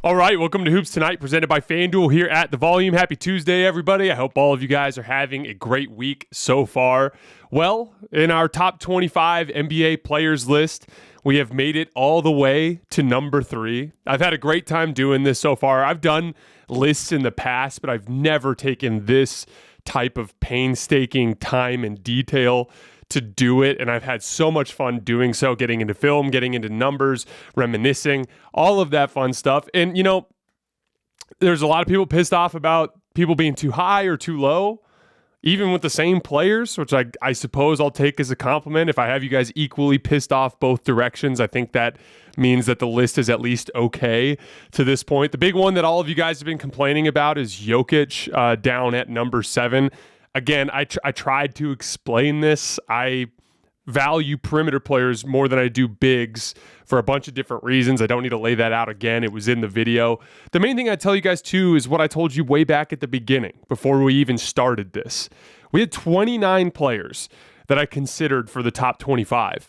All right, welcome to Hoops Tonight, presented by FanDuel here at The Volume. Happy Tuesday, everybody. I hope all of you guys are having a great week so far. Well, in our top 25 NBA players list, we have made it all the way to number 3. I've had a great time doing this so far. I've done lists in the past, but I've never taken this type of painstaking time and detail to do it, and I've had so much fun doing so, getting into film, getting into numbers, reminiscing, all of that fun stuff. And, you know, there's a lot of people pissed off about people being too high or too low, even with the same players, which I suppose I'll take as a compliment. If I have you guys equally pissed off both directions, I think that means that the list is at least okay to this point. The big one that all of you guys have been complaining about is Jokic down at number 7. Again, I tried to explain this. I value perimeter players more than I do bigs for a bunch of different reasons. I don't need to lay that out again. It was in the video. The main thing I tell you guys too is what I told you way back at the beginning before we even started this. We had 29 players that I considered for the top 25.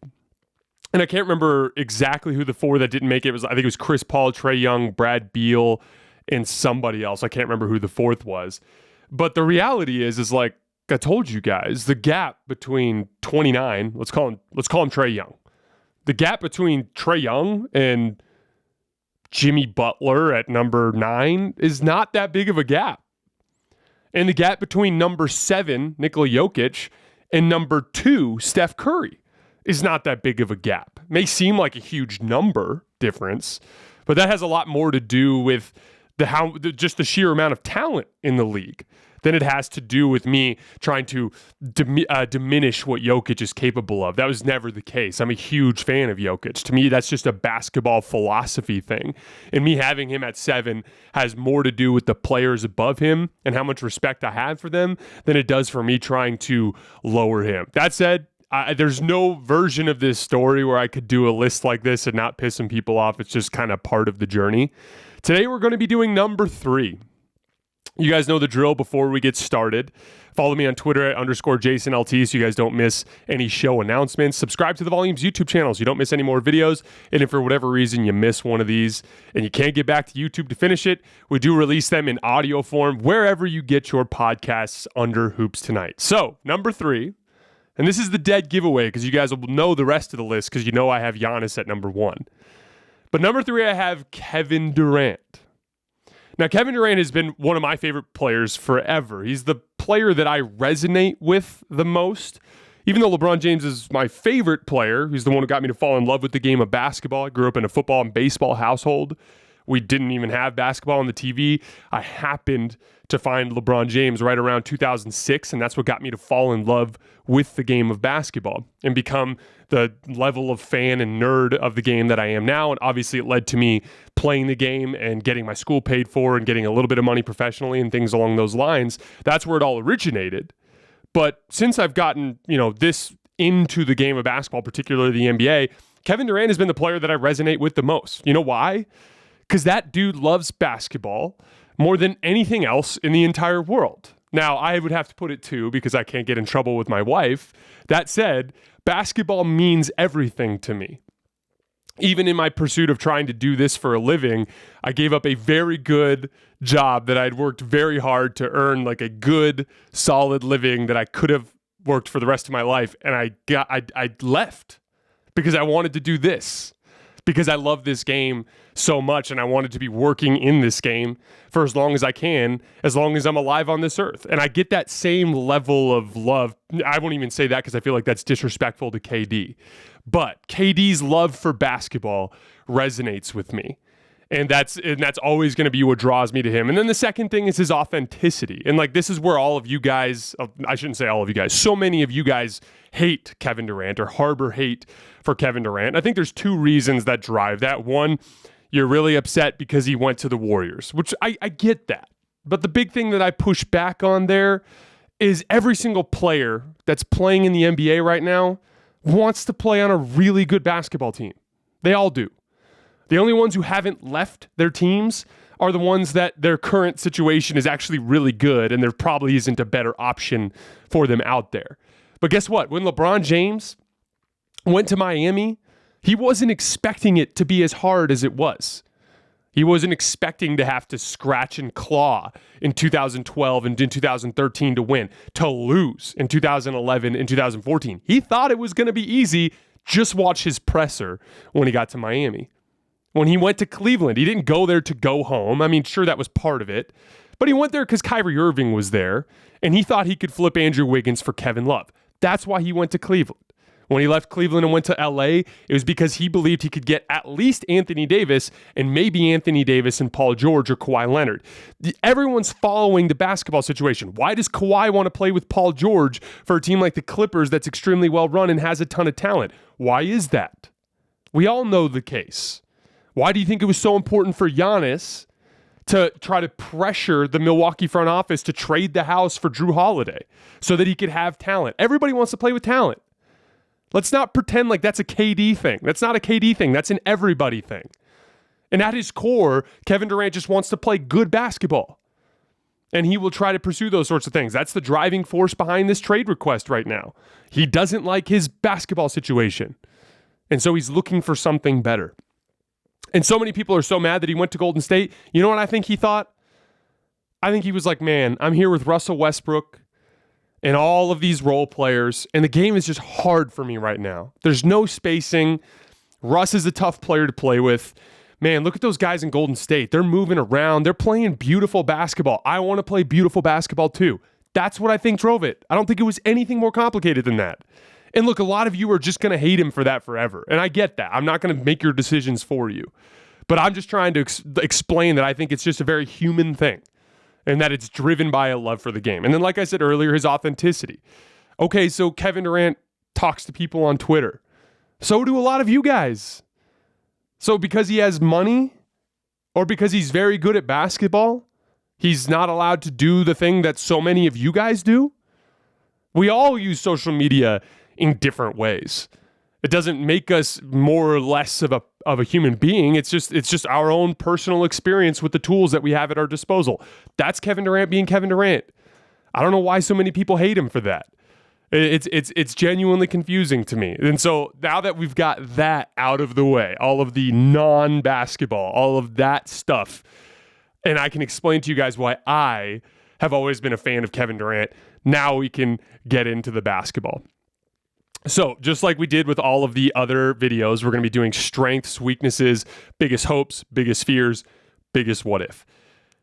And I can't remember exactly who the 4 that didn't make it was. I think it was Chris Paul, Trae Young, Brad Beal, and somebody else. I can't remember who the 4th was. But the reality is like I told you guys, the gap between 29, let's call him Trae Young. The gap between Trae Young and Jimmy Butler at number 9 is not that big of a gap. And the gap between number 7, Nikola Jokic, and number 2, Steph Curry, is not that big of a gap. It may seem like a huge number difference, but that has a lot more to do with just the sheer amount of talent in the league than it has to do with me trying to diminish what Jokic is capable of. That was never the case. I'm a huge fan of Jokic. To me, that's just a basketball philosophy thing. And me having him at 7 has more to do with the players above him and how much respect I have for them than it does for me trying to lower him. That said, there's no version of this story where I could do a list like this and not piss some people off. It's just kind of part of the journey. Today, we're going to be doing number 3. You guys know the drill before we get started. Follow me on Twitter at _JasonLT so you guys don't miss any show announcements. Subscribe to the Volume's YouTube channel so you don't miss any more videos. And if for whatever reason you miss one of these and you can't get back to YouTube to finish it, we do release them in audio form wherever you get your podcasts under Hoops Tonight. So, number 3, and this is the dead giveaway because you guys will know the rest of the list because you know I have Giannis at number 1. But number 3, I have Kevin Durant. Now, Kevin Durant has been one of my favorite players forever. He's the player that I resonate with the most. Even though LeBron James is my favorite player, he's the one who got me to fall in love with the game of basketball. I grew up in a football and baseball household. We didn't even have basketball on the TV. I happened to find LeBron James right around 2006, and that's what got me to fall in love with the game of basketball and become the level of fan and nerd of the game that I am now. And obviously it led to me playing the game and getting my school paid for and getting a little bit of money professionally and things along those lines. That's where it all originated. But since I've gotten, this into the game of basketball, particularly the NBA, Kevin Durant has been the player that I resonate with the most. You know why? Because that dude loves basketball more than anything else in the entire world. Now, I would have to put it too because I can't get in trouble with my wife. That said, basketball means everything to me. Even in my pursuit of trying to do this for a living, I gave up a very good job that I'd worked very hard to earn, like a good, solid living that I could have worked for the rest of my life. And I left because I wanted to do this. Because I love this game so much and I wanted to be working in this game for as long as I can, as long as I'm alive on this earth. And I get that same level of love. I won't even say that because I feel like that's disrespectful to KD. But KD's love for basketball resonates with me. And that's always going to be what draws me to him. And then the second thing is his authenticity. And this is where all of you guys, I shouldn't say all of you guys, so many of you guys hate Kevin Durant or harbor hate for Kevin Durant. I think there's 2 reasons that drive that. One, you're really upset because he went to the Warriors, which I get that. But the big thing that I push back on there is every single player that's playing in the NBA right now wants to play on a really good basketball team. They all do. The only ones who haven't left their teams are the ones that their current situation is actually really good and there probably isn't a better option for them out there. But guess what? When LeBron James went to Miami, he wasn't expecting it to be as hard as it was. He wasn't expecting to have to scratch and claw in 2012 and in 2013 to win, to lose in 2011 and 2014. He thought it was going to be easy. Just watch his presser when he got to Miami. When he went to Cleveland, he didn't go there to go home. I mean, sure, that was part of it. But he went there because Kyrie Irving was there, and he thought he could flip Andrew Wiggins for Kevin Love. That's why he went to Cleveland. When he left Cleveland and went to LA, it was because he believed he could get at least Anthony Davis and maybe Anthony Davis and Paul George or Kawhi Leonard. Everyone's following the basketball situation. Why does Kawhi want to play with Paul George for a team like the Clippers that's extremely well run and has a ton of talent? Why is that? We all know the case. Why do you think it was so important for Giannis to try to pressure the Milwaukee front office to trade the house for Drew Holiday so that he could have talent? Everybody wants to play with talent. Let's not pretend like that's a KD thing. That's not a KD thing. That's an everybody thing. And at his core, Kevin Durant just wants to play good basketball. And he will try to pursue those sorts of things. That's the driving force behind this trade request right now. He doesn't like his basketball situation. And so he's looking for something better. And so many people are so mad that he went to Golden State. You know what I think he thought? I think he was like, man, I'm here with Russell Westbrook and all of these role players, and the game is just hard for me right now. There's no spacing. Russ is a tough player to play with. Man, look at those guys in Golden State. They're moving around. They're playing beautiful basketball. I want to play beautiful basketball too. That's what I think drove it. I don't think it was anything more complicated than that. And look, a lot of you are just going to hate him for that forever. And I get that. I'm not going to make your decisions for you. But I'm just trying to explain that I think it's just a very human thing. And that it's driven by a love for the game. And then, like I said earlier, his authenticity. Okay, so Kevin Durant talks to people on Twitter. So do a lot of you guys. So because he has money or because he's very good at basketball, he's not allowed to do the thing that so many of you guys do? We all use social media in different ways. It doesn't make us more or less of a human being. It's just our own personal experience with the tools that we have at our disposal. That's Kevin Durant being Kevin Durant. I don't know why so many people hate him for that. It's genuinely confusing to me. And so now that we've got that out of the way, all of the non-basketball, all of that stuff, and I can explain to you guys why I have always been a fan of Kevin Durant, now we can get into the basketball. So just like we did with all of the other videos, we're going to be doing strengths, weaknesses, biggest hopes, biggest fears, biggest what if.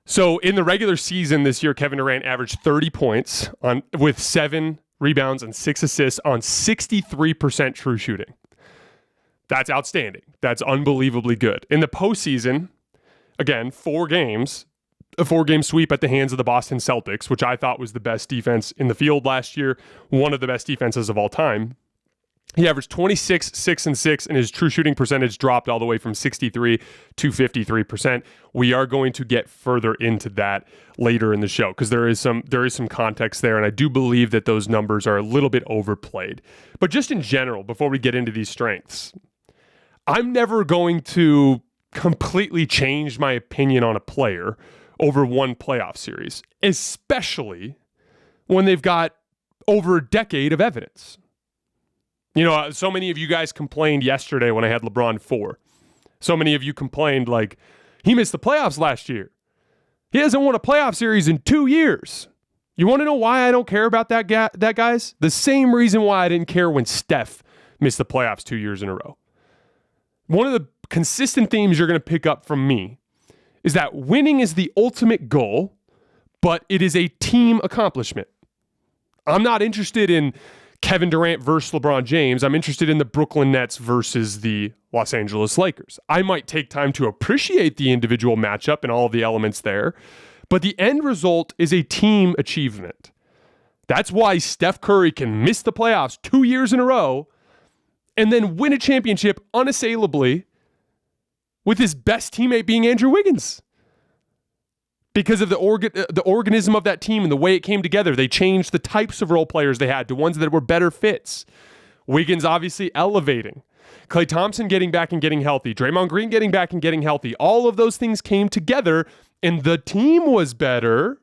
So in the regular season this year, Kevin Durant averaged 30 points with 7 rebounds and 6 assists on 63% true shooting. That's outstanding. That's unbelievably good. In the postseason, again, 4 games, a 4-game sweep at the hands of the Boston Celtics, which I thought was the best defense in the field last year, one of the best defenses of all time. He averaged 26, 6, and 6, and his true shooting percentage dropped all the way from 63 to 53%. We are going to get further into that later in the show because there is some context there, and I do believe that those numbers are a little bit overplayed. But just in general, before we get into these strengths, I'm never going to completely change my opinion on a player over one playoff series, especially when they've got over a decade of evidence. You know, so many of you guys complained yesterday when I had LeBron 4. So many of you complained like, he missed the playoffs last year. He hasn't won a playoff series in 2 years. You want to know why I don't care about that guys? The same reason why I didn't care when Steph missed the playoffs 2 years in a row. One of the consistent themes you're going to pick up from me is that winning is the ultimate goal, but it is a team accomplishment. I'm not interested in Kevin Durant versus LeBron James. I'm interested in the Brooklyn Nets versus the Los Angeles Lakers. I might take time to appreciate the individual matchup and all of the elements there, but the end result is a team achievement. That's why Steph Curry can miss the playoffs 2 years in a row and then win a championship unassailably with his best teammate being Andrew Wiggins. Because of the organism of that team and the way it came together, they changed the types of role players they had to ones that were better fits. Wiggins obviously elevating. Klay Thompson getting back and getting healthy. Draymond Green getting back and getting healthy. All of those things came together, and the team was better.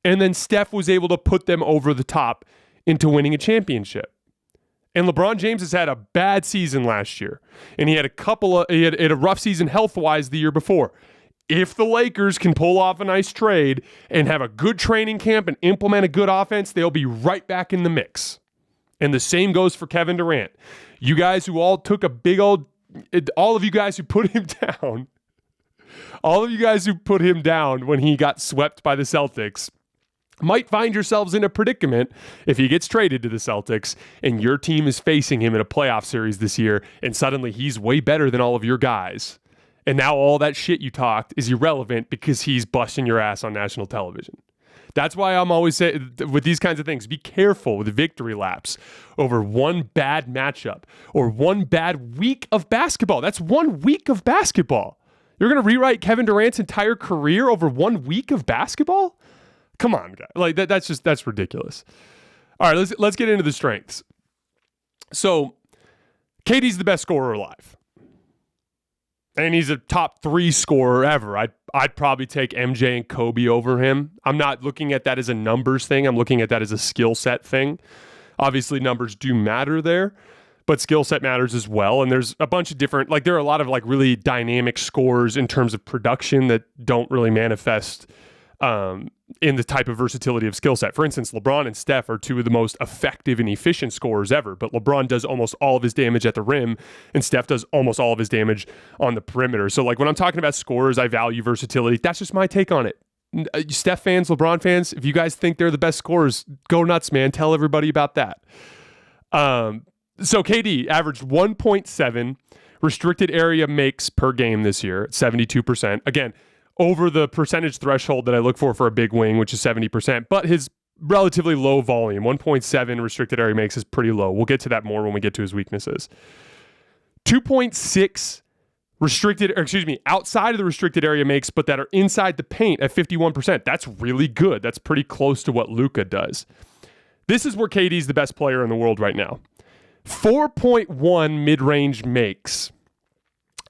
And then Steph was able to put them over the top into winning a championship. And LeBron James has had a bad season last year. And he had a rough season health-wise the year before. If the Lakers can pull off a nice trade and have a good training camp and implement a good offense, they'll be right back in the mix. And the same goes for Kevin Durant. You guys who all took a big old, all of you guys who put him down, all of you guys who put him down when he got swept by the Celtics might find yourselves in a predicament if he gets traded to the Celtics and your team is facing him in a playoff series this year and suddenly he's way better than all of your guys. And now all that shit you talked is irrelevant because he's busting your ass on national television. That's why I'm always saying with these kinds of things, be careful with victory laps over one bad matchup or one bad week of basketball. That's 1 week of basketball. You're going to rewrite Kevin Durant's entire career over 1 week of basketball? Come on, guys. Like that's ridiculous. All right, let's get into the strengths. So, KD's the best scorer alive. And he's a top 3 scorer ever. I'd probably take MJ and Kobe over him. I'm not looking at that as a numbers thing. I'm looking at that as a skill set thing. Obviously, numbers do matter there, but skill set matters as well. And there's a bunch of different, there are a lot of really dynamic scores in terms of production that don't really manifest in the type of versatility of skill set. For instance, LeBron and Steph are 2 of the most effective and efficient scorers ever, but LeBron does almost all of his damage at the rim and Steph does almost all of his damage on the perimeter. So when I'm talking about scorers, I value versatility. That's just my take on it. Steph fans, LeBron fans, if you guys think they're the best scorers, go nuts, man. Tell everybody about that. So KD averaged 1.7 restricted area makes per game this year at 72%. Again, over the percentage threshold that I look for a big wing, which is 70%, but his relatively low volume, 1.7 restricted area makes is pretty low. We'll get to that more when we get to his weaknesses. 2.6 outside of the restricted area makes, but that are inside the paint at 51%. That's really good. That's pretty close to what Luka does. This is where KD's the best player in the world right now. 4.1 mid-range makes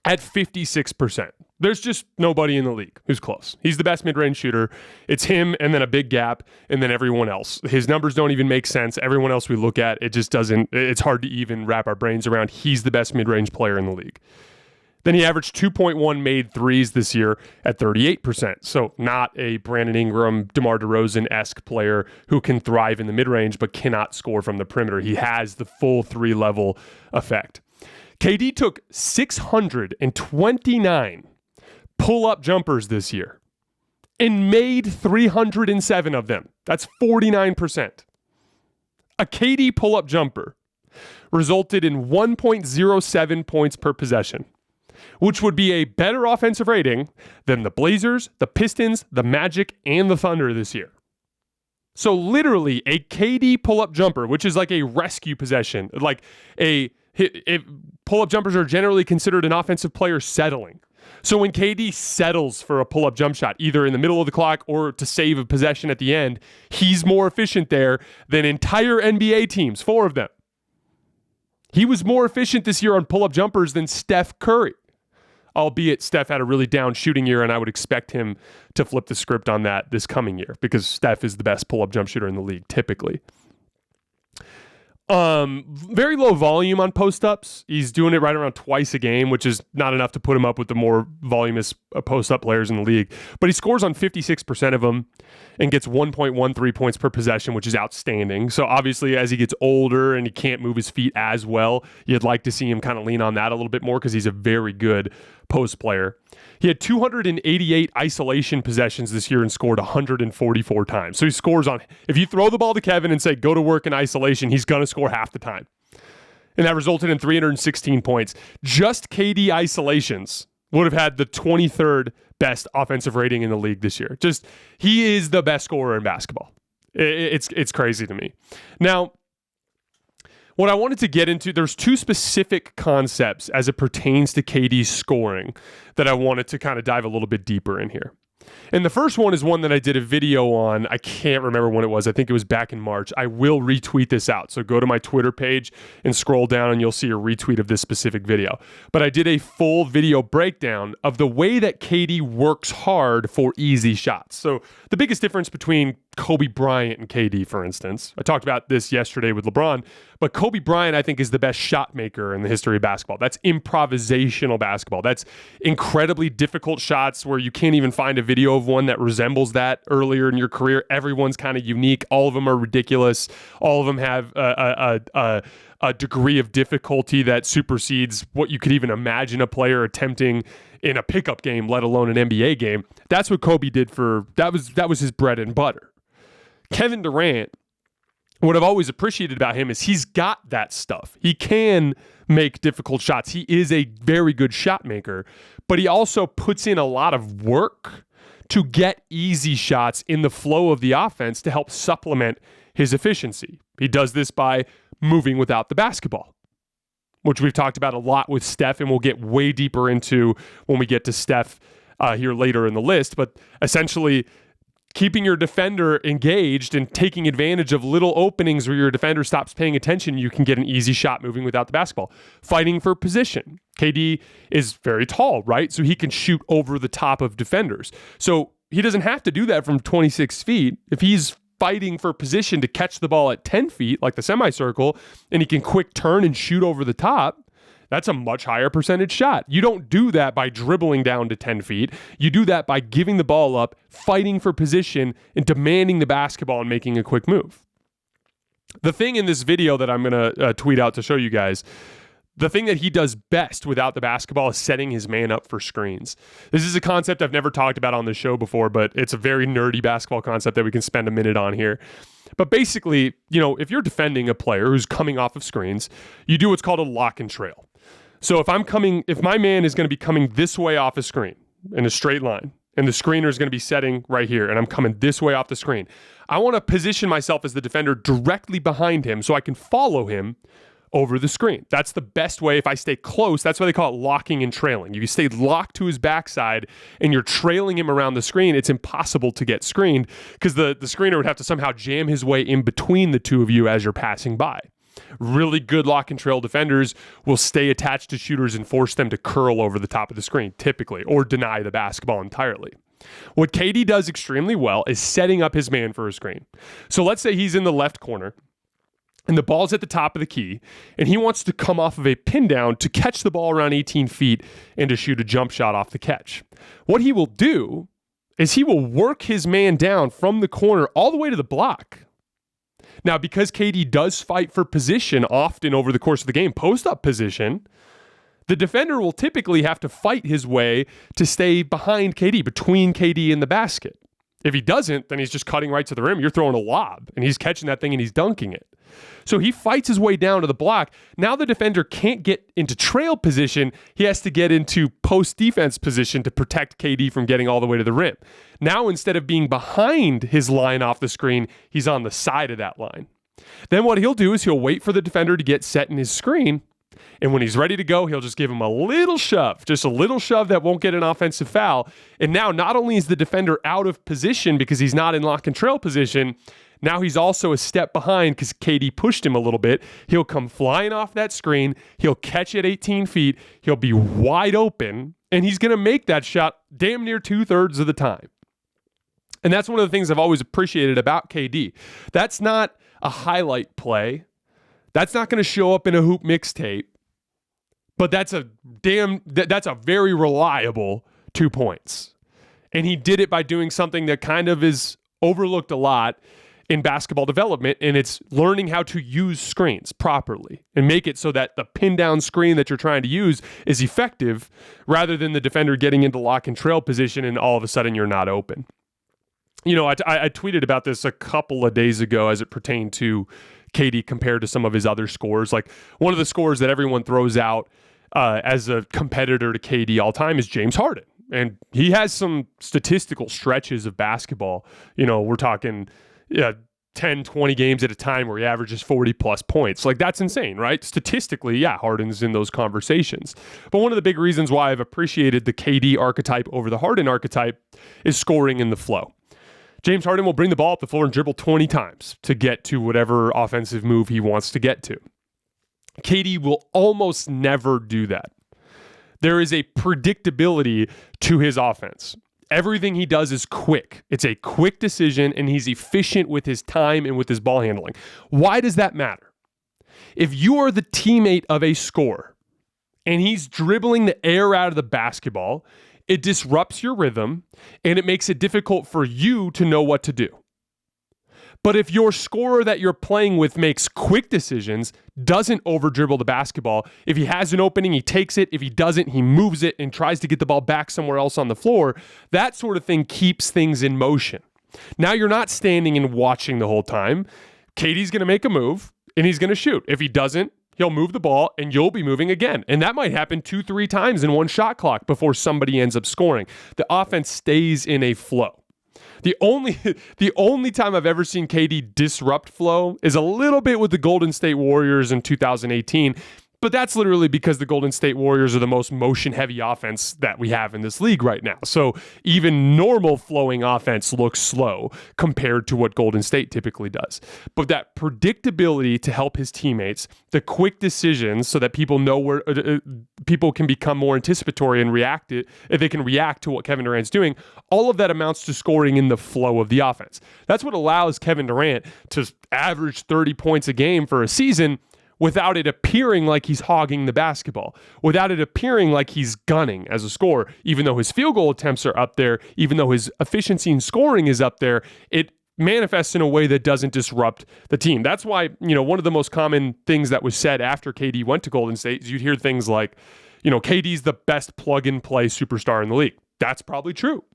at 56%. There's just nobody in the league who's close. He's the best mid-range shooter. It's him and then a big gap and then everyone else. His numbers don't even make sense. Everyone else we look at, it just doesn't, it's hard to even wrap our brains around. He's the best mid-range player in the league. Then he averaged 2.1 made threes this year at 38%. So not a Brandon Ingram, DeMar DeRozan-esque player who can thrive in the mid-range but cannot score from the perimeter. He has the full 3-level effect. KD took 629 pull-up jumpers this year and made 307 of them. That's 49%. A KD pull-up jumper resulted in 1.07 points per possession, which would be a better offensive rating than the Blazers, the Pistons, the Magic, and the Thunder this year. So literally a KD pull-up jumper, which is like a rescue possession, pull-up jumpers are generally considered an offensive player settling. So when KD settles for a pull-up jump shot, either in the middle of the clock or to save a possession at the end, he's more efficient there than entire NBA teams, 4 of them. He was more efficient this year on pull-up jumpers than Steph Curry, albeit Steph had a really down shooting year, and I would expect him to flip the script on that this coming year because Steph is the best pull-up jump shooter in the league, typically. Very low volume on post-ups. He's doing it right around twice a game, which is not enough to put him up with the more voluminous post-up players in the league. But he scores on 56% of them and gets 1.13 points per possession, which is outstanding. So obviously, as he gets older and he can't move his feet as well, you'd like to see him kind of lean on that a little bit more because he's a very good post player. He had 288 isolation possessions this year and scored 144 times. So he scores on, if you throw the ball to Kevin and say, go to work in isolation, he's going to score half the time. And that resulted in 316 points. Just KD isolations would have had the 23rd best offensive rating in the league this year. Just, he is the best scorer in basketball. It's crazy to me. Now, what I wanted to get into, there's 2 specific concepts as it pertains to KD's scoring that I wanted to kind of dive a little bit deeper in here. And the first one is one that I did a video on. I can't remember when it was. I think it was back in March. I will retweet this out. So go to my Twitter page and scroll down and you'll see a retweet of this specific video. But I did a full video breakdown of the way that KD works hard for easy shots. So the biggest difference between Kobe Bryant and KD, for instance. I talked about this yesterday with LeBron, but Kobe Bryant, I think, is the best shot maker in the history of basketball. That's improvisational basketball. That's incredibly difficult shots where you can't even find a video of one that resembles that earlier in your career. Everyone's kind of unique. All of them are ridiculous. All of them have a degree of difficulty that supersedes what you could even imagine a player attempting in a pickup game, let alone an NBA game. That's what Kobe did that was his bread and butter. Kevin Durant, what I've always appreciated about him is he's got that stuff. He can make difficult shots. He is a very good shot maker, but he also puts in a lot of work to get easy shots in the flow of the offense to help supplement his efficiency. He does this by moving without the basketball, which we've talked about a lot with Steph, and we'll get way deeper into when we get to Steph here later in the list. But essentially, keeping your defender engaged and taking advantage of little openings where your defender stops paying attention, you can get an easy shot moving without the basketball. Fighting for position. KD is very tall, right? So he can shoot over the top of defenders. So he doesn't have to do that from 26 feet. If he's fighting for position to catch the ball at 10 feet, like the semicircle, and he can quick turn and shoot over the top, that's a much higher percentage shot. You don't do that by dribbling down to 10 feet. You do that by giving the ball up, fighting for position, and demanding the basketball and making a quick move. The thing in this video that I'm going to tweet out to show you guys, the thing that he does best without the basketball is setting his man up for screens. This is a concept I've never talked about on the show before, but it's a very nerdy basketball concept that we can spend a minute on here. But basically, if you're defending a player who's coming off of screens, you do what's called a lock and trail. So if my man is going to be coming this way off a screen in a straight line, and the screener is going to be setting right here, and I'm coming this way off the screen, I want to position myself as the defender directly behind him so I can follow him over the screen. That's the best way. If I stay close, that's why they call it locking and trailing. If you stay locked to his backside and you're trailing him around the screen, it's impossible to get screened because the screener would have to somehow jam his way in between the two of you as you're passing by. Really good lock and trail defenders will stay attached to shooters and force them to curl over the top of the screen, typically, or deny the basketball entirely. What KD does extremely well is setting up his man for a screen. So let's say he's in the left corner, and the ball's at the top of the key, and he wants to come off of a pin down to catch the ball around 18 feet and to shoot a jump shot off the catch. What he will do is he will work his man down from the corner all the way to the block. Now, because KD does fight for position often over the course of the game, post-up position, the defender will typically have to fight his way to stay behind KD, between KD and the basket. If he doesn't, then he's just cutting right to the rim. You're throwing a lob, and he's catching that thing and he's dunking it. So he fights his way down to the block. Now the defender can't get into trail position. He has to get into post-defense position to protect KD from getting all the way to the rim. Now, instead of being behind his line off the screen, he's on the side of that line. Then what he'll do is he'll wait for the defender to get set in his screen, and when he's ready to go, he'll just give him a little shove, just a little shove that won't get an offensive foul. And now not only is the defender out of position because he's not in lock and trail position, now he's also a step behind because KD pushed him a little bit. He'll come flying off that screen. He'll catch at 18 feet. He'll be wide open, and he's going to make that shot damn near 2/3 of the time. And that's one of the things I've always appreciated about KD. That's not a highlight play. That's not going to show up in a hoop mixtape. But that's a very reliable 2 points. And he did it by doing something that kind of is overlooked a lot in basketball development, and it's learning how to use screens properly and make it so that the pin down screen that you're trying to use is effective rather than the defender getting into lock and trail position and all of a sudden you're not open. I tweeted about this a couple of days ago as it pertained to KD compared to some of his other scores. Like one of the scores that everyone throws out as a competitor to KD all time is James Harden. And he has some statistical stretches of basketball. We're talking 10, 20 games at a time where he averages 40 plus points. Like that's insane, right? Statistically, Harden's in those conversations. But one of the big reasons why I've appreciated the KD archetype over the Harden archetype is scoring in the flow. James Harden will bring the ball up the floor and dribble 20 times to get to whatever offensive move he wants to get to. KD will almost never do that. There is a predictability to his offense. Everything he does is quick. It's a quick decision, and he's efficient with his time and with his ball handling. Why does that matter? If you are the teammate of a scorer and he's dribbling the air out of the basketball, it disrupts your rhythm and it makes it difficult for you to know what to do. But if your scorer that you're playing with makes quick decisions, doesn't over dribble the basketball, if he has an opening, he takes it. If he doesn't, he moves it and tries to get the ball back somewhere else on the floor. That sort of thing keeps things in motion. Now you're not standing and watching the whole time. KD's going to make a move and he's going to shoot. If he doesn't, he'll move the ball and you'll be moving again. And that might happen 2-3 times in one shot clock before somebody ends up scoring. The offense stays in a flow. The only time I've ever seen KD disrupt flow is a little bit with the Golden State Warriors in 2018. But that's literally because the Golden State Warriors are the most motion-heavy offense that we have in this league right now. So even normal flowing offense looks slow compared to what Golden State typically does. But that predictability to help his teammates, the quick decisions so that people know where people can become more anticipatory and they can react to what Kevin Durant's doing, all of that amounts to scoring in the flow of the offense. That's what allows Kevin Durant to average 30 points a game for a season without it appearing like he's hogging the basketball, without it appearing like he's gunning as a scorer. Even though his field goal attempts are up there, even though his efficiency in scoring is up there, it manifests in a way that doesn't disrupt the team. That's why, one of the most common things that was said after KD went to Golden State is you'd hear things like, KD's the best plug-and-play superstar in the league. That's probably true.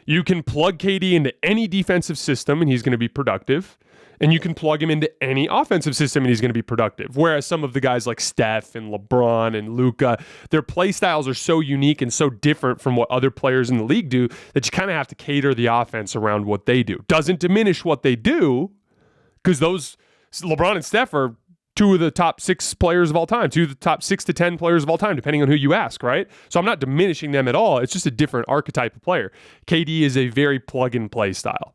You can plug KD into any defensive system and he's going to be productive. And you can plug him into any offensive system and he's going to be productive. Whereas some of the guys like Steph and LeBron and Luka, their play styles are so unique and so different from what other players in the league do that you kind of have to cater the offense around what they do. Doesn't diminish what they do, because those LeBron and Steph are two of the top 6 players of all time, 2 of the top 6 to 10 players of all time, depending on who you ask, right? So I'm not diminishing them at all. It's just a different archetype of player. KD is a very plug-and-play style.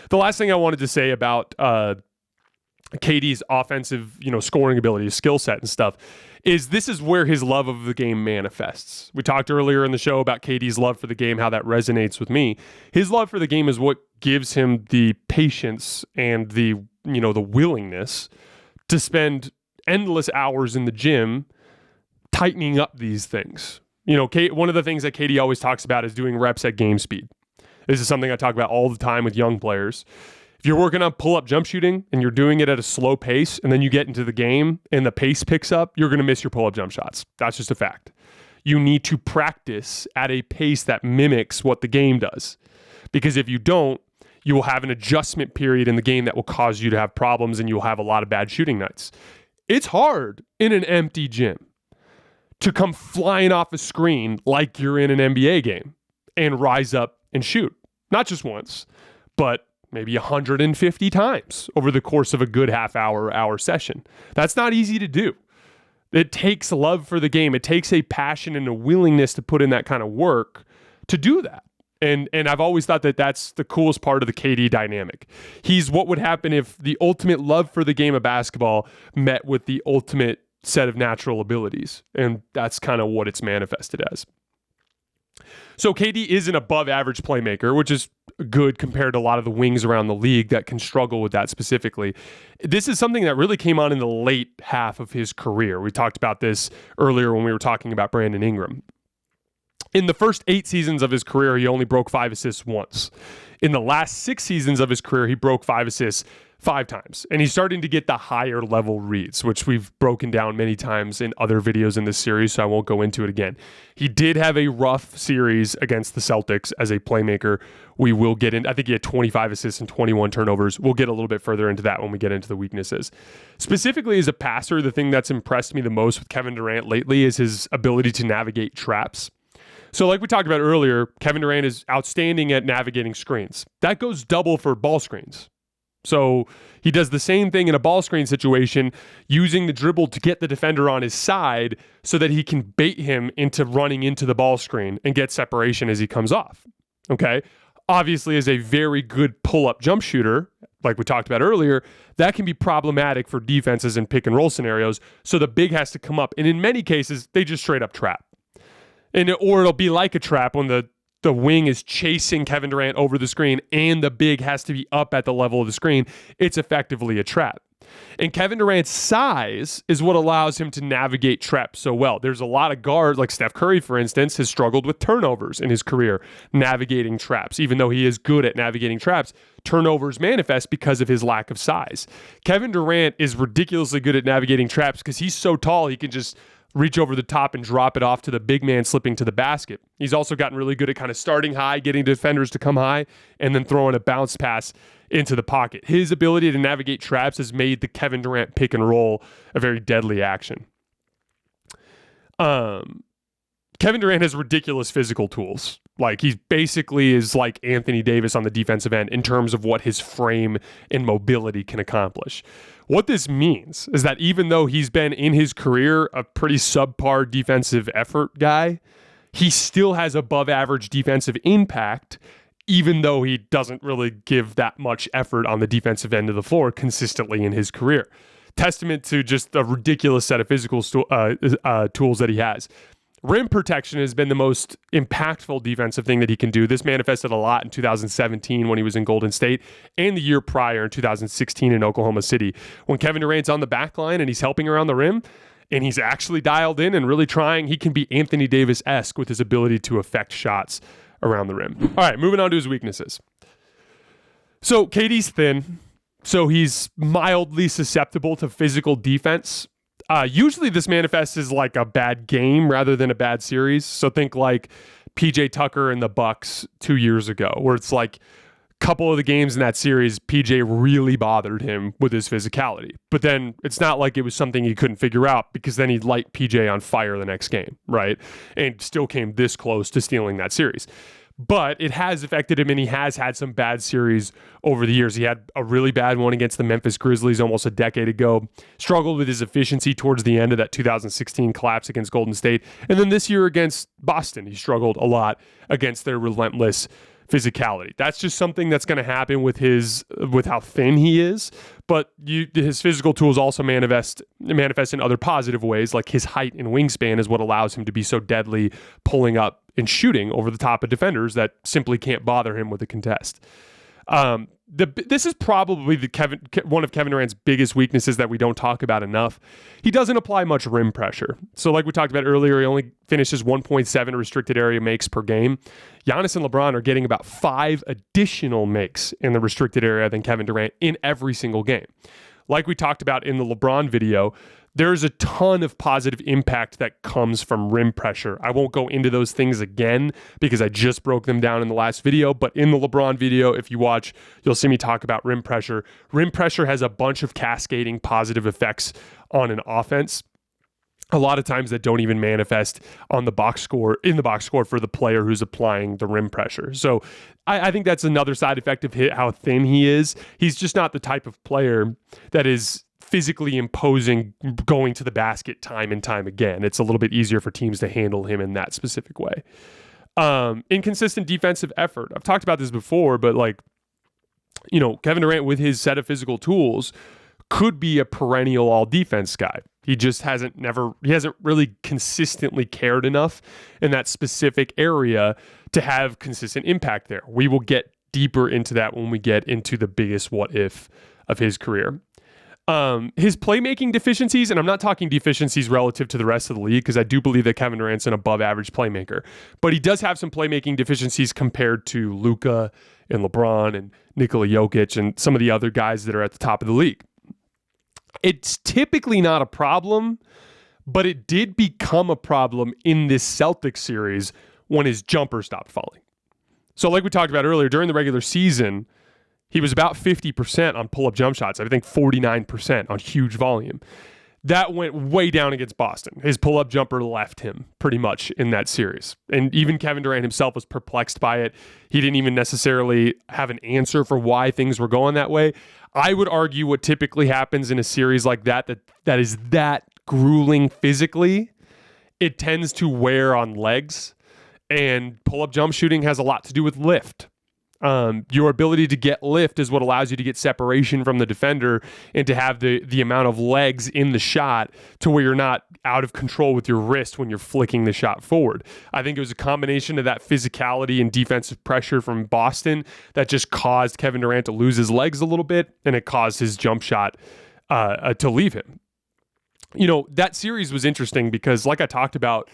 The last thing I wanted to say about KD's offensive, scoring ability, skill set and stuff, is this is where his love of the game manifests. We talked earlier in the show about KD's love for the game, how that resonates with me. His love for the game is what gives him the patience and the willingness to spend endless hours in the gym tightening up these things. One of the things that KD always talks about is doing reps at game speed. This is something I talk about all the time with young players. If you're working on pull-up jump shooting and you're doing it at a slow pace and then you get into the game and the pace picks up, you're going to miss your pull-up jump shots. That's just a fact. You need to practice at a pace that mimics what the game does. Because if you don't, you will have an adjustment period in the game that will cause you to have problems and you'll have a lot of bad shooting nights. It's hard in an empty gym to come flying off a screen like you're in an NBA game and rise up and shoot. Not just once, but maybe 150 times over the course of a good hour session. That's not easy to do. It takes love for the game. It takes a passion and a willingness to put in that kind of work to do that. And I've always thought that that's the coolest part of the KD dynamic. He's what would happen if the ultimate love for the game of basketball met with the ultimate set of natural abilities. And that's kind of what it's manifested as. So KD is an above average playmaker, which is good compared to a lot of the wings around the league that can struggle with that specifically. This is something that really came on in the late half of his career. We talked about this earlier when we were talking about Brandon Ingram. In the first 8 seasons of his career, he only broke 5 assists once. In the last 6 seasons of his career, he broke 5 assists 5 times. And he's starting to get the higher level reads, which we've broken down many times in other videos in this series, so I won't go into it again. He did have a rough series against the Celtics as a playmaker. We will get in. I think he had 25 assists and 21 turnovers. We'll get a little bit further into that when we get into the weaknesses. Specifically as a passer, the thing that's impressed me the most with Kevin Durant lately is his ability to navigate traps. So like we talked about earlier, Kevin Durant is outstanding at navigating screens. That goes double for ball screens. So he does the same thing in a ball screen situation, using the dribble to get the defender on his side so that he can bait him into running into the ball screen and get separation as he comes off. Okay? Obviously, as a very good pull-up jump shooter, like we talked about earlier, that can be problematic for defenses in pick and roll scenarios. So the big has to come up. And in many cases, they just straight up trap. Or it'll be like a trap when the the wing is chasing Kevin Durant over the screen and the big has to be up at the level of the screen, it's effectively a trap. And Kevin Durant's size is what allows him to navigate traps so well. There's a lot of guards, like Steph Curry, for instance, has struggled with turnovers in his career, navigating traps. Even though he is good at navigating traps, turnovers manifest because of his lack of size. Kevin Durant is ridiculously good at navigating traps because he's so tall, he can just reach over the top and drop it off to the big man slipping to the basket. He's also gotten really good at kind of starting high, getting defenders to come high, and then throwing a bounce pass into the pocket. His ability to navigate traps has made the Kevin Durant pick and roll a very deadly action. Kevin Durant has ridiculous physical tools. Like, he basically is like Anthony Davis on the defensive end in terms of what his frame and mobility can accomplish. What this means is that even though he's been in his career a pretty subpar defensive effort guy, he still has above average defensive impact, even though he doesn't really give that much effort on the defensive end of the floor consistently in his career. Testament to just a ridiculous set of physical tools that he has. Rim protection has been the most impactful defensive thing that he can do. This manifested a lot in 2017 when he was in Golden State and the year prior in 2016 in Oklahoma City. When Kevin Durant's on the back line and he's helping around the rim and he's actually dialed in and really trying, he can be Anthony Davis-esque with his ability to affect shots around the rim. All right, moving on to his weaknesses. So KD's thin, so he's mildly susceptible to physical defense. Usually this manifests as like a bad game rather than a bad series. So think like PJ Tucker and the Bucks 2 years ago, where it's like a couple of the games in that series, PJ really bothered him with his physicality. But then it's not like it was something he couldn't figure out, because then he'd light PJ on fire the next game, right? And still came this close to stealing that series. But it has affected him, and he has had some bad series over the years. He had a really bad one against the Memphis Grizzlies almost a decade ago, struggled with his efficiency towards the end of that 2016 collapse against Golden State. And then this year against Boston, he struggled a lot against their relentless physicality. That's just something that's going to happen with how thin he is. But his physical tools also manifest in other positive ways, like his height and wingspan is what allows him to be so deadly, pulling up and shooting over the top of defenders that simply can't bother him with a contest. This is probably one of Kevin Durant's biggest weaknesses that we don't talk about enough. He doesn't apply much rim pressure. So like we talked about earlier, he only finishes 1.7 restricted area makes per game. Giannis and LeBron are getting about 5 additional makes in the restricted area than Kevin Durant in every single game. Like we talked about in the LeBron video, there's a ton of positive impact that comes from rim pressure. I won't go into those things again because I just broke them down in the last video, but in the LeBron video, if you watch, you'll see me talk about rim pressure. Rim pressure has a bunch of cascading positive effects on an offense. A lot of times that don't even manifest on the box score, in the box score for the player who's applying the rim pressure. So I think that's another side effect of how thin he is. He's just not the type of player that is physically imposing going to the basket time and time again. It's a little bit easier for teams to handle him in that specific way. Inconsistent defensive effort. I've talked about this before, but Kevin Durant with his set of physical tools could be a perennial all defense guy. He just hasn't really consistently cared enough in that specific area to have consistent impact there. We will get deeper into that when we get into the biggest what if of his career. His playmaking deficiencies, and I'm not talking deficiencies relative to the rest of the league, because I do believe that Kevin Durant's an above average playmaker, but he does have some playmaking deficiencies compared to Luka and LeBron and Nikola Jokic and some of the other guys that are at the top of the league. It's typically not a problem, but it did become a problem in this Celtics series when his jumper stopped falling. So like we talked about earlier, during the regular season, he was about 50% on pull-up jump shots. I think 49% on huge volume. That went way down against Boston. His pull-up jumper left him pretty much in that series. And even Kevin Durant himself was perplexed by it. He didn't even necessarily have an answer for why things were going that way. I would argue what typically happens in a series like that is that grueling physically, it tends to wear on legs. And pull-up jump shooting has a lot to do with lift. Your ability to get lift is what allows you to get separation from the defender and to have the amount of legs in the shot to where you're not out of control with your wrist when you're flicking the shot forward. I think it was a combination of that physicality and defensive pressure from Boston that just caused Kevin Durant to lose his legs a little bit, and it caused his jump shot to leave him. That series was interesting because, like I talked about,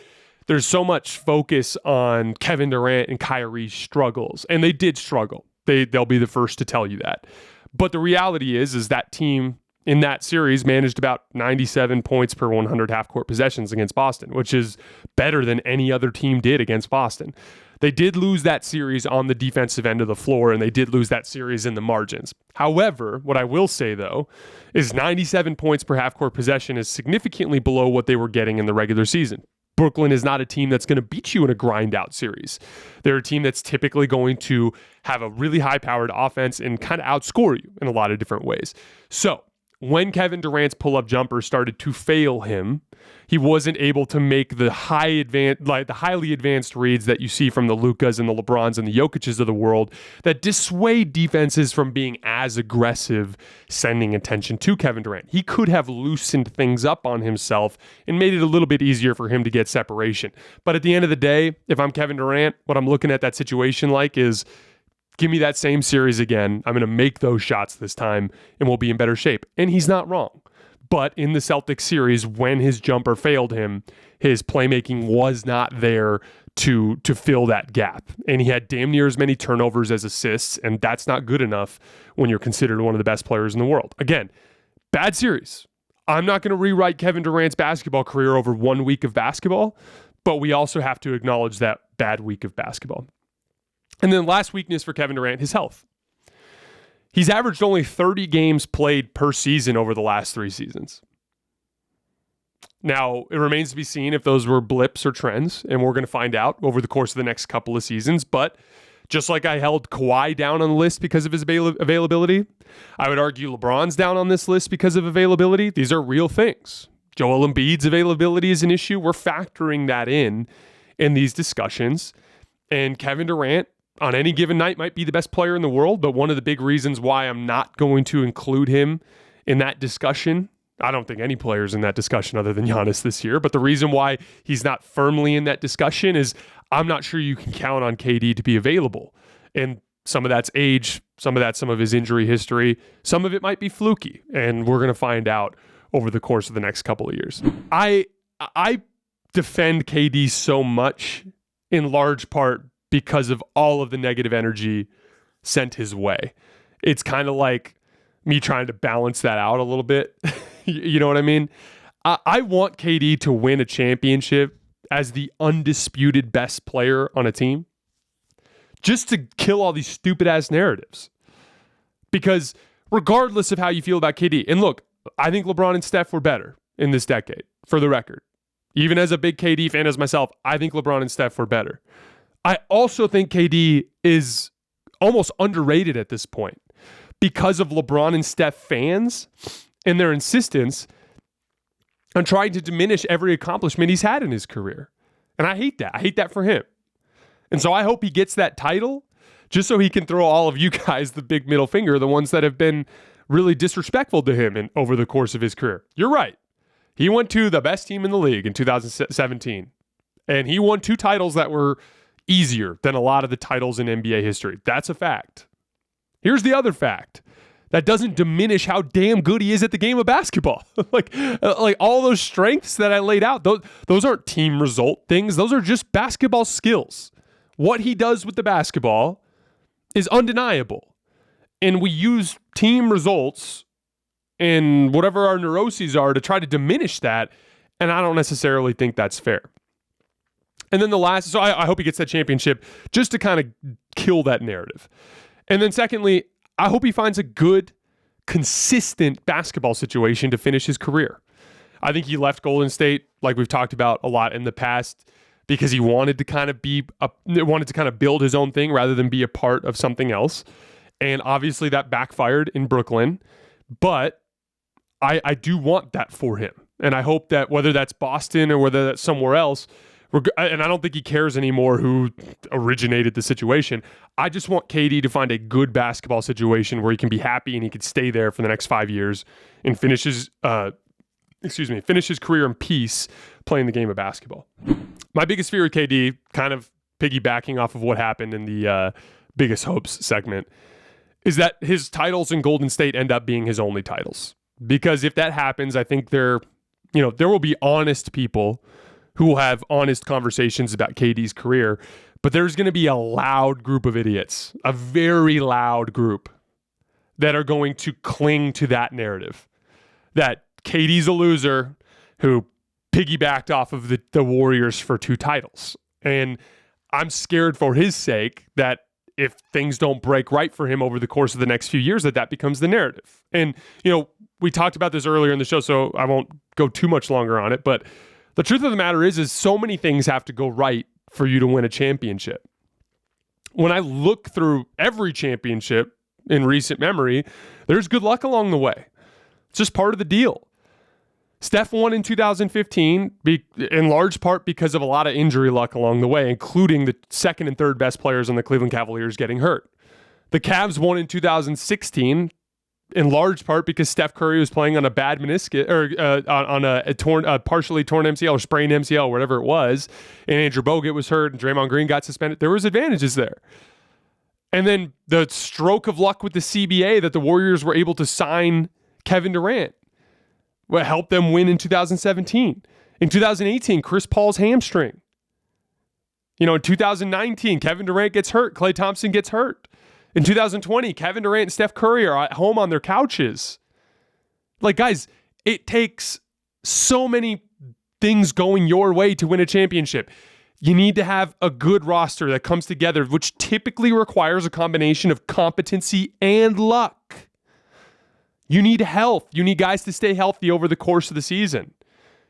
there's so much focus on Kevin Durant and Kyrie's struggles, and they did struggle. They'll be the first to tell you that. But the reality is that team in that series managed about 97 points per 100 half-court possessions against Boston, which is better than any other team did against Boston. They did lose that series on the defensive end of the floor, and they did lose that series in the margins. However, what I will say, though, is 97 points per half-court possession is significantly below what they were getting in the regular season. Brooklyn is not a team that's going to beat you in a grind-out series. They're a team that's typically going to have a really high-powered offense and kind of outscore you in a lot of different ways. So when Kevin Durant's pull-up jumper started to fail him, he wasn't able to make the highly advanced reads that you see from the Lukas and the LeBrons and the Jokic's of the world that dissuade defenses from being as aggressive, sending attention to Kevin Durant. He could have loosened things up on himself and made it a little bit easier for him to get separation. But at the end of the day, if I'm Kevin Durant, what I'm looking at that situation like is, give me that same series again. I'm going to make those shots this time, and we'll be in better shape. And he's not wrong. But in the Celtics series, when his jumper failed him, his playmaking was not there to fill that gap. And he had damn near as many turnovers as assists, and that's not good enough when you're considered one of the best players in the world. Again, bad series. I'm not going to rewrite Kevin Durant's basketball career over 1 week of basketball, but we also have to acknowledge that bad week of basketball. And then last weakness for Kevin Durant, his health. He's averaged only 30 games played per season over the last 3 seasons. Now, it remains to be seen if those were blips or trends, and we're going to find out over the course of the next couple of seasons. But just like I held Kawhi down on the list because of his availability, I would argue LeBron's down on this list because of availability. These are real things. Joel Embiid's availability is an issue. We're factoring that in these discussions. And Kevin Durant, on any given night, might be the best player in the world, but one of the big reasons why I'm not going to include him in that discussion, I don't think any player's in that discussion other than Giannis this year, but the reason why he's not firmly in that discussion is I'm not sure you can count on KD to be available. And some of that's age, some of his injury history, some of it might be fluky, and we're going to find out over the course of the next couple of years. I defend KD so much in large part because of all of the negative energy sent his way. It's kind of like me trying to balance that out a little bit. You know what I mean? I want KD to win a championship as the undisputed best player on a team, just to kill all these stupid ass narratives. Because regardless of how you feel about KD, and look, I think LeBron and Steph were better in this decade, for the record. Even as a big KD fan as myself, I think LeBron and Steph were better. I also think KD is almost underrated at this point because of LeBron and Steph fans and their insistence on trying to diminish every accomplishment he's had in his career. And I hate that. I hate that for him. And so I hope he gets that title just so he can throw all of you guys the big middle finger, the ones that have been really disrespectful to him over the course of his career. You're right. He went to the best team in the league in 2017. And he won 2 titles that were easier than a lot of the titles in NBA history. That's a fact. Here's the other fact. That doesn't diminish how damn good he is at the game of basketball. like all those strengths that I laid out, those aren't team result things. Those are just basketball skills. What he does with the basketball is undeniable. And we use team results and whatever our neuroses are to try to diminish that. And I don't necessarily think that's fair. And then the last, so I hope he gets that championship just to kind of kill that narrative. And then secondly, I hope he finds a good, consistent basketball situation to finish his career. I think he left Golden State, like we've talked about a lot in the past, because he wanted to kind of build his own thing rather than be a part of something else. And obviously that backfired in Brooklyn, but I do want that for him. And I hope that whether that's Boston or whether that's somewhere else, And I don't think he cares anymore who originated the situation. I just want KD to find a good basketball situation where he can be happy and he can stay there for the next 5 years and finish his career in peace playing the game of basketball. My biggest fear with KD, kind of piggybacking off of what happened in the Biggest Hopes segment, is that his titles in Golden State end up being his only titles. Because if that happens, I think there will be honest people who will have honest conversations about KD's career, but there's going to be a loud group of idiots, a very loud group, that are going to cling to that narrative, that KD's a loser who piggybacked off of the Warriors for 2 titles. And I'm scared for his sake that if things don't break right for him over the course of the next few years, that becomes the narrative. And, we talked about this earlier in the show, so I won't go too much longer on it, but the truth of the matter is so many things have to go right for you to win a championship. When I look through every championship in recent memory, there's good luck along the way. It's just part of the deal. Steph won in 2015 in large part because of a lot of injury luck along the way, including the second and third best players on the Cleveland Cavaliers getting hurt. The Cavs won in 2016 in large part because Steph Curry was playing on a bad meniscus or on a partially torn MCL or sprained MCL, whatever it was, and Andrew Bogut was hurt and Draymond Green got suspended. There was advantages there. And then the stroke of luck with the CBA that the Warriors were able to sign Kevin Durant helped them win in 2017. In 2018, Chris Paul's hamstring. In 2019, Kevin Durant gets hurt. Klay Thompson gets hurt. In 2020, Kevin Durant and Steph Curry are at home on their couches. Guys, it takes so many things going your way to win a championship. You need to have a good roster that comes together, which typically requires a combination of competency and luck. You need health. You need guys to stay healthy over the course of the season.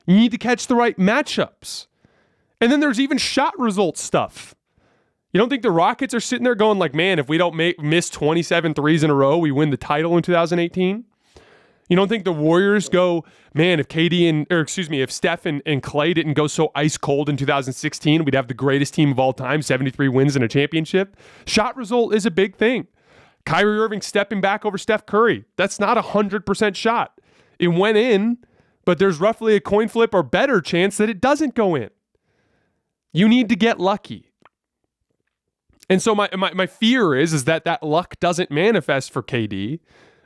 You need to catch the right matchups. And then there's even shot result stuff. You don't think the Rockets are sitting there going man, if we don't miss 27 threes in a row, we win the title in 2018? You don't think the Warriors go, man, if if Steph and Klay didn't go so ice cold in 2016, we'd have the greatest team of all time, 73 wins and a championship? Shot result is a big thing. Kyrie Irving stepping back over Steph Curry. That's not a 100% shot. It went in, but there's roughly a coin flip or better chance that it doesn't go in. You need to get lucky. And so my fear is that luck doesn't manifest for KD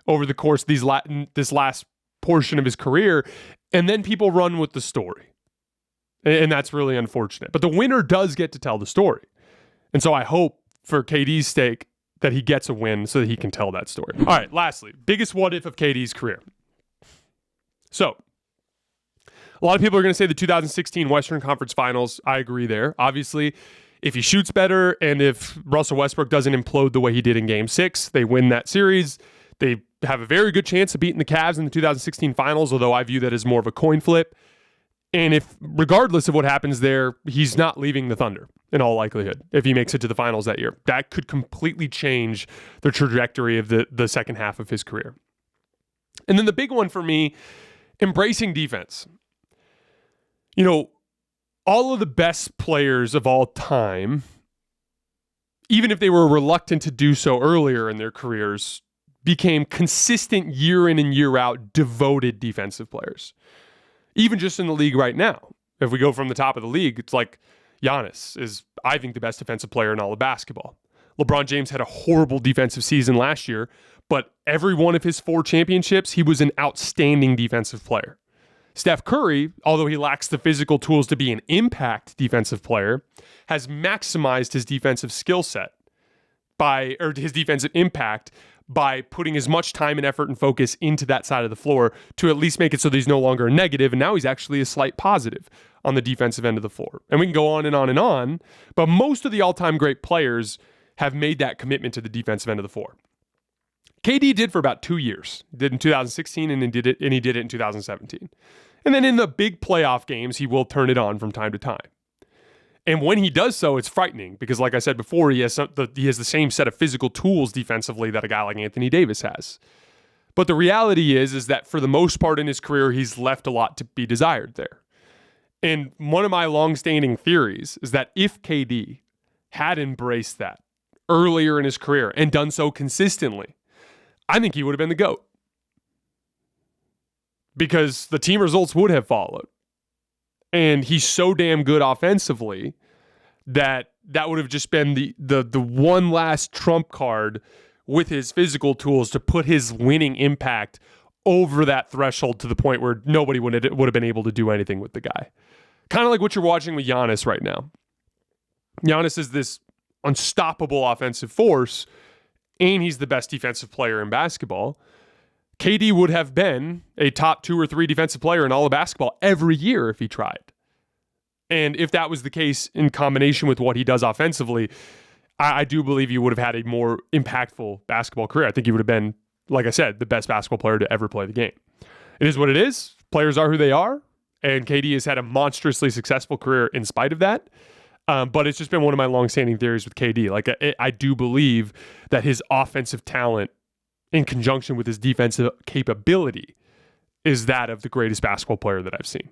over the course of this last portion of his career, and then people run with the story. And that's really unfortunate. But the winner does get to tell the story. And so I hope for KD's sake that he gets a win so that he can tell that story. All right, lastly, biggest what if of KD's career. So, a lot of people are going to say the 2016 Western Conference Finals. I agree there. Obviously, if he shoots better and if Russell Westbrook doesn't implode the way he did in Game 6, they win that series. They have a very good chance of beating the Cavs in the 2016 Finals, although I view that as more of a coin flip. And if, regardless of what happens there, he's not leaving the Thunder in all likelihood if he makes it to the Finals that year. That could completely change the trajectory of the second half of his career. And then the big one for me, embracing defense. All of the best players of all time, even if they were reluctant to do so earlier in their careers, became consistent year in and year out, devoted defensive players. Even just in the league right now. If we go from the top of the league, it's like Giannis is, I think, the best defensive player in all of basketball. LeBron James had a horrible defensive season last year, but every one of his 4 championships, he was an outstanding defensive player. Steph Curry, although he lacks the physical tools to be an impact defensive player, has maximized his defensive skill set his defensive impact by putting as much time and effort and focus into that side of the floor to at least make it so that he's no longer a negative, and now he's actually a slight positive on the defensive end of the floor. And we can go on and on and on, but most of the all-time great players have made that commitment to the defensive end of the floor. KD did for about 2 years. He did in 2016 and he did it in 2017. And then in the big playoff games, he will turn it on from time to time. And when he does so, it's frightening because, like I said before, he has the same set of physical tools defensively that a guy like Anthony Davis has. But the reality is that for the most part in his career, he's left a lot to be desired there. And one of my longstanding theories is that if KD had embraced that earlier in his career and done so consistently, I think he would have been the GOAT. Because the team results would have followed. And he's so damn good offensively that would have just been the one last trump card with his physical tools to put his winning impact over that threshold to the point where nobody would have been able to do anything with the guy. Kind of like what you're watching with Giannis right now. Giannis is this unstoppable offensive force, and he's the best defensive player in basketball. KD would have been a top 2 or 3 defensive player in all of basketball every year if he tried. And if that was the case in combination with what he does offensively, I do believe he would have had a more impactful basketball career. I think he would have been, like I said, the best basketball player to ever play the game. It is what it is. Players are who they are. And KD has had a monstrously successful career in spite of that. But it's just been one of my long-standing theories with KD. Like, I do believe that his offensive talent in conjunction with his defensive capability is that of the greatest basketball player that I've seen.